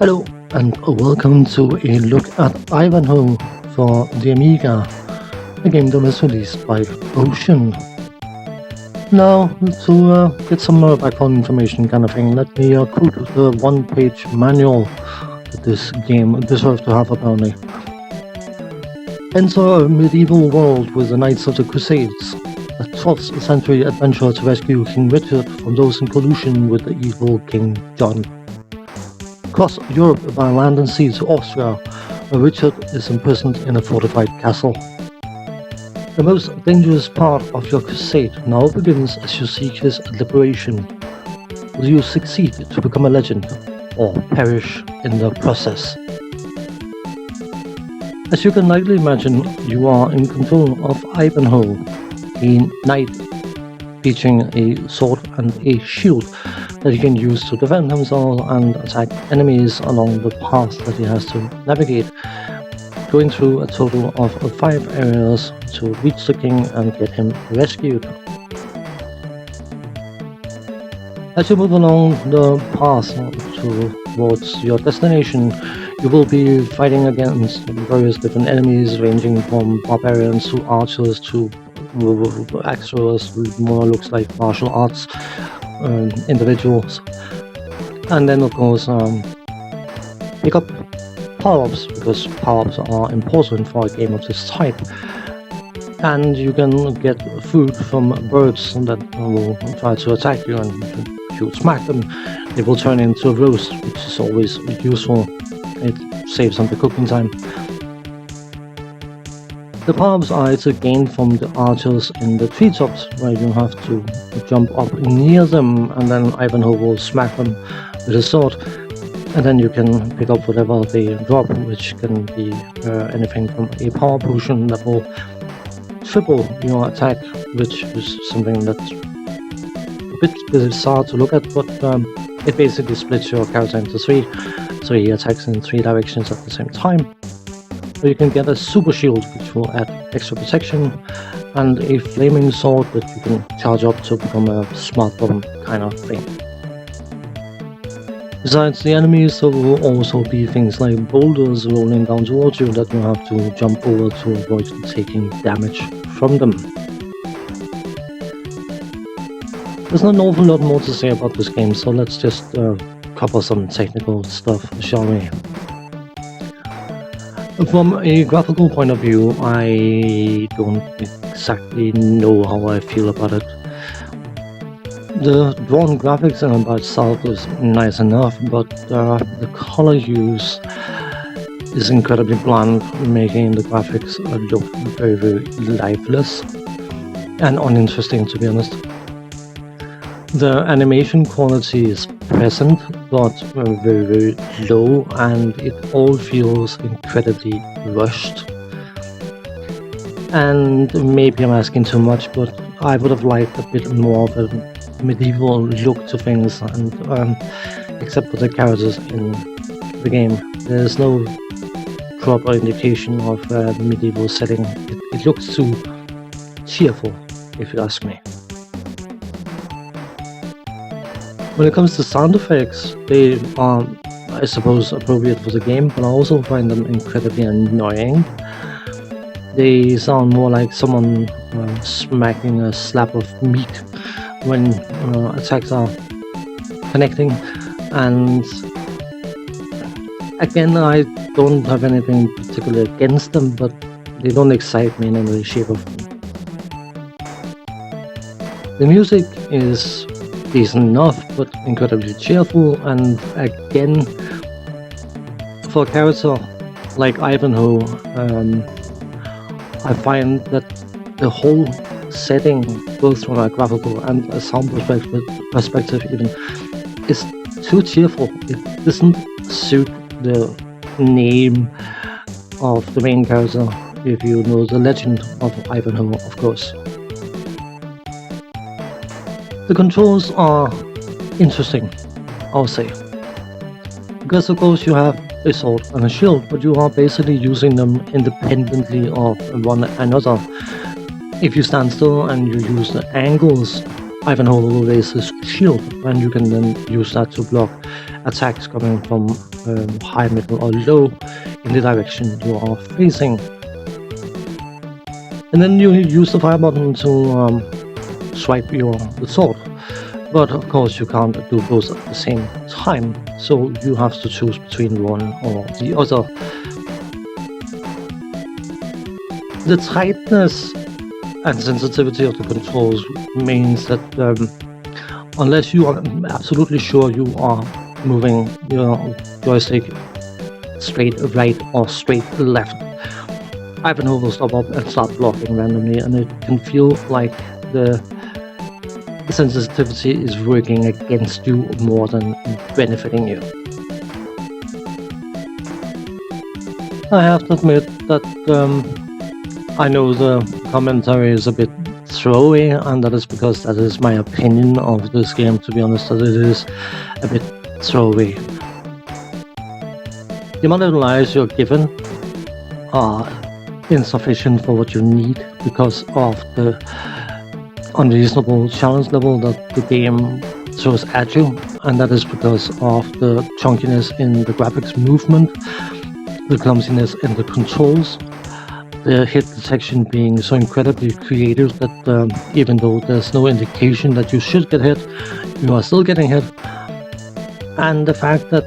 Hello and welcome to a look at Ivanhoe for the Amiga, a game that was released by Ocean. Now, to get some background information kind of thing, let me quote the one-page manual that this game deserves to have apparently. Enter a medieval world with the Knights of the Crusades, a 12th century adventure to rescue King Richard from those in collusion with the evil King John. Cross Europe via land and sea to Austria, where Richard is imprisoned in a fortified castle. The most dangerous part of your crusade now begins as you seek his liberation. Will you succeed to become a legend, or perish in the process? As you can likely imagine, you are in control of Ivanhoe, a knight featuring a sword and a shield that he can use to defend himself and attack enemies along the path that he has to navigate, going through a total of 5 areas to reach the king and get him rescued. As you move along the path towards your destination, you will be fighting against various different enemies, ranging from barbarians to archers to axers, who more looks like martial arts individuals. And then of course pick up power-ups, because power-ups are important for a game of this type. And you can get food from birds that will try to attack you, and if you smack them, they will turn into a roast, which is always useful. It saves on the cooking time. The power-ups are either gained from the archers in the treetops, where you have to jump up near them, and then Ivanhoe will smack them with his sword. And then you can pick up whatever they drop, which can be anything from a power potion that will triple your attack, which is something that's a bit bizarre to look at, but it basically splits your character into 3, so he attacks in 3 directions at the same time. So you can get a super shield, which will add extra protection, and a flaming sword that you can charge up to become a smart bomb kind of thing. Besides the enemies, there will also be things like boulders rolling down towards you that you have to jump over to avoid taking damage from them. There's not an awful lot more to say about this game, so let's just cover some technical stuff, shall we? From a graphical point of view, I don't exactly know how I feel about it. The drawn graphics in and by itself is nice enough, but the color use is incredibly bland, making the graphics look very, very lifeless and uninteresting, to be honest. The animation quality is present, but very, very low, and it all feels incredibly rushed. And maybe I'm asking too much, but I would have liked a bit more of a medieval look to things, and except for the characters in the game, there's no proper indication of a medieval setting. It looks too cheerful, if you ask me. When it comes to sound effects, they are, I suppose, appropriate for the game, but I also find them incredibly annoying. They sound more like someone smacking a slab of meat when attacks are connecting. And again, I don't have anything particularly against them, but they don't excite me in any way, shape or form. The music is decent enough, but incredibly cheerful, and again, for a character like Ivanhoe, I find that the whole setting, both from a graphical and a sound perspective even, is too cheerful. It doesn't suit the name of the main character, if you know the legend of Ivanhoe, of course. The controls are interesting, I'll say, because of course you have a sword and a shield, but you are basically using them independently of one another. If you stand still and you use the angles, Ivanhoe will raise his shield, and you can then use that to block attacks coming from high, middle, or low in the direction you are facing. And then you use the fire button to swipe your sword. But of course you can't do both at the same time, so you have to choose between one or the other. The tightness and sensitivity of the controls means that unless you are absolutely sure you are moving your joystick straight right or straight left, Ivanhoe will stop up and start blocking randomly, and it can feel like the sensitivity is working against you more than benefiting you. I have to admit that I know the commentary is a bit throwy, and that is because that is my opinion of this game, to be honest, that it is a bit throwy. The amount of lives you're given are insufficient for what you need because of the unreasonable challenge level that the game throws at you, and that is because of the chunkiness in the graphics movement, the clumsiness in the controls, the hit detection being so incredibly creative that even though there's no indication that you should get hit, you are still getting hit, and the fact that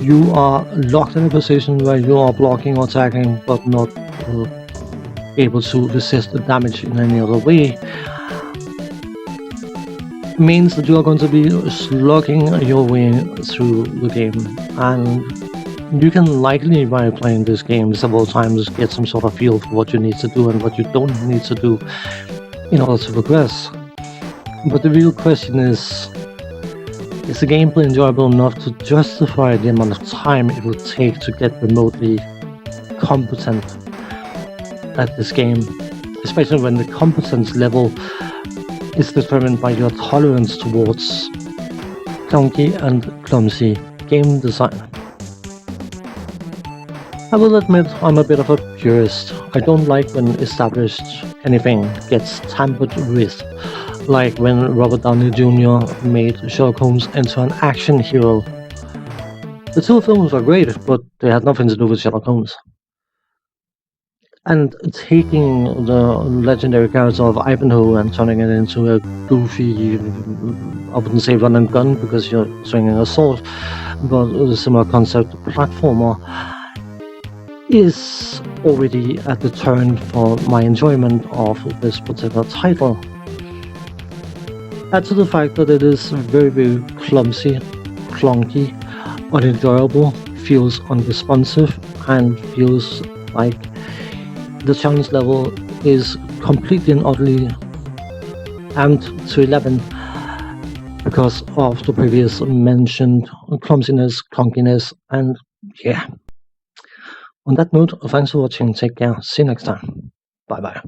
you are locked in a position where you are blocking or attacking but not able to resist the damage in any other way means that you are going to be slugging your way through the game, and you can likely, by playing this game several times, get some sort of feel for what you need to do and what you don't need to do in order to progress. But the real question is the gameplay enjoyable enough to justify the amount of time it will take to get remotely competent at this game, especially when the competence level is determined by your tolerance towards clunky and clumsy game design. I will admit I'm a bit of a purist. I don't like when established anything gets tampered with, like when Robert Downey Jr. made Sherlock Holmes into an action hero. The two films were great, but they had nothing to do with Sherlock Holmes. And taking the legendary character of Ivanhoe and turning it into a goofy, I wouldn't say run and gun because you're swinging a sword, but a similar concept platformer is already a deterrent for my enjoyment of this particular title. Add to the fact that it is very, very clumsy, clunky, unenjoyable, feels unresponsive, and feels like the challenge level is completely and utterly amped to 11 because of the previous mentioned clumsiness, clunkiness, and yeah. On that note, thanks for watching, take care, see you next time, bye bye.